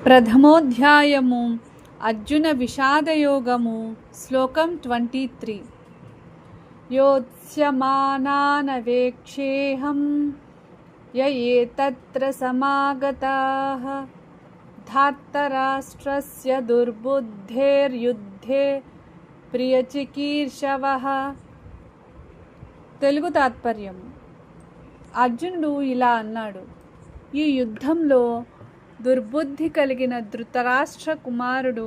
ప్రథమోధ్యాయము అర్జున విషాదయోగము శ్లోకం 23 యోత్స్యమానానవేక్షేహం యయేతత్ర సమాగతాః ధార్తరాష్ట్రస్య దుర్బుద్ధేర్యుద్ధే ప్రియచికీర్షవః. తెలుగు తాత్పర్యం. అర్జునుడు ఇలా అన్నాడు: ఈ యుద్ధంలో దుర్బుద్ధి కలిగిన ధృతరాష్ట్ర కుమారుడు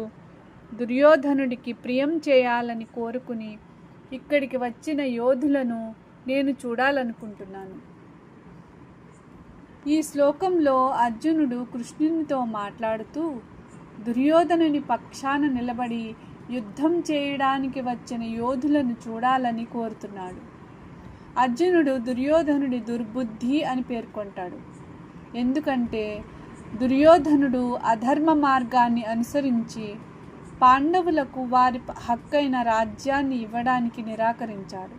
దుర్యోధనుడికి ప్రియం చేయాలని కోరుకుని ఇక్కడికి వచ్చిన యోధులను నేను చూడాలనుకుంటున్నాను. ఈ శ్లోకంలో అర్జునుడు కృష్ణునితో మాట్లాడుతూ దుర్యోధనుని పక్షాన నిలబడి యుద్ధం చేయడానికి వచ్చిన యోధులను చూడాలని కోరుతున్నాడు. అర్జునుడు దుర్యోధనుడి దుర్బుద్ధి అని పేర్కొంటాడు. ఎందుకంటే దుర్యోధనుడు అధర్మ మార్గాన్ని అనుసరించి పాండవులకు వారి హక్కైన రాజ్యాన్ని ఇవ్వడానికి నిరాకరించాడు.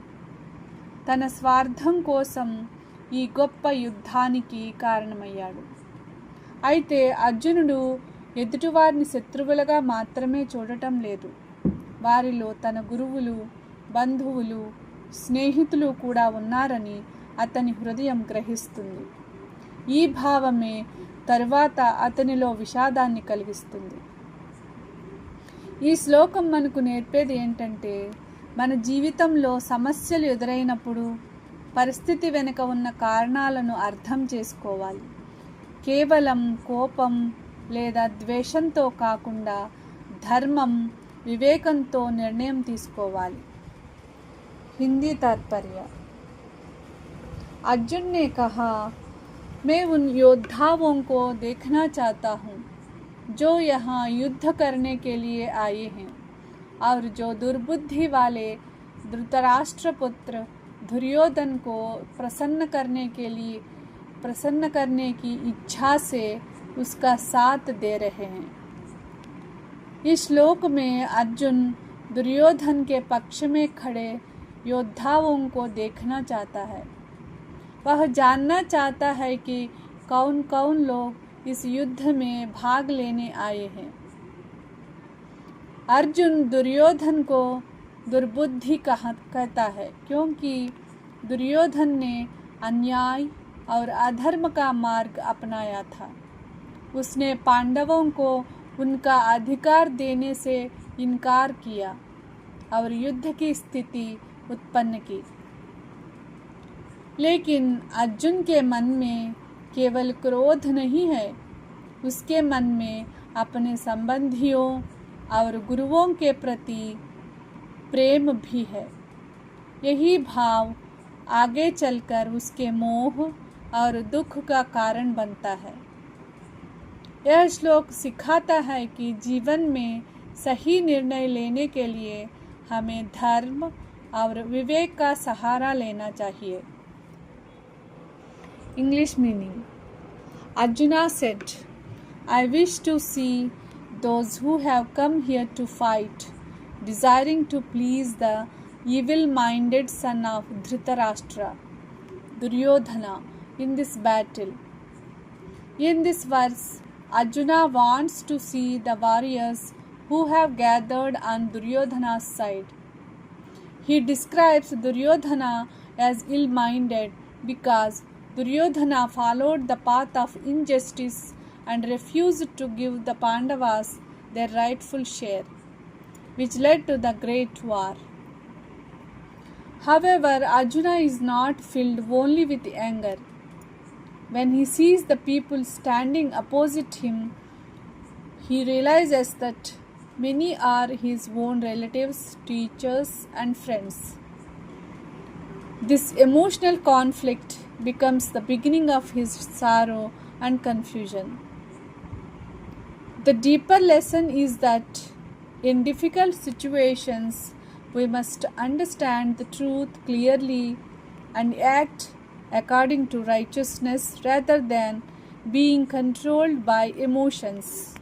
తన స్వార్థం కోసం ఈ గొప్ప యుద్ధానికి కారణమయ్యాడు. అయితే అర్జునుడు ఎదుటివారిని శత్రువులుగా మాత్రమే చూడటం లేదు. వారిలో తన గురువులు, బంధువులు, స్నేహితులు కూడా ఉన్నారని అతని హృదయం గ్రహిస్తుంది. ఈ భావమే తరువాత అతనిలో విషాదాన్ని కలిగిస్తుంది. ఈ శ్లోకం మనకు నేర్పేది ఏంటంటే, మన జీవితంలో సమస్యలు ఎదురైనప్పుడు పరిస్థితి వెనుక ఉన్న కారణాలను అర్థం చేసుకోవాలి. కేవలం కోపం లేదా ద్వేషంతో కాకుండా ధర్మం, వివేకంతో నిర్ణయం తీసుకోవాలి. हिंदी तात्पर्य. अर्जुन ने कहा, मैं उन योद्धाओं को देखना चाहता हूँ जो यहाँ युद्ध करने के लिए आए हैं और जो दुर्बुद्धि वाले धृतराष्ट्र पुत्र दुर्योधन को प्रसन्न करने की इच्छा से उसका साथ दे रहे हैं. इस श्लोक में अर्जुन दुर्योधन के पक्ष में खड़े योद्धाओं को देखना चाहता है. वह जानना चाहता है कि कौन कौन लोग इस युद्ध में भाग लेने आए हैं. अर्जुन दुर्योधन को दुर्बुद्धि कहता है क्योंकि दुर्योधन ने अन्याय और अधर्म का मार्ग अपनाया था. उसने पांडवों को उनका अधिकार देने से इनकार किया और युद्ध की स्थिति उत्पन्न की. लेकिन अर्जुन के मन में केवल क्रोध नहीं है, उसके मन में अपने संबंधियों और गुरुओं के प्रति प्रेम भी है. यही भाव आगे चलकर उसके मोह और दुख का कारण बनता है. यह श्लोक सिखाता है कि जीवन में सही निर्णय लेने के लिए हमें धर्म और विवेक का सहारा लेना चाहिए. English meaning. Arjuna said, I wish to see those who have come here to fight, desiring to please the evil-minded son of Dhritarashtra, Duryodhana, in this battle. In this verse, Arjuna wants to see the warriors who have gathered on Duryodhana's side. He describes Duryodhana as ill-minded because Duryodhana followed the path of injustice and refused to give the Pandavas their rightful share, which led to the great war. However, Arjuna is not filled only with anger. When he sees the people standing opposite him, he realizes that many are his own relatives, teachers, and friends. This emotional conflict becomes the beginning of his sorrow and confusion. The deeper lesson is that in difficult situations, we must understand the truth clearly and act according to righteousness rather than being controlled by emotions.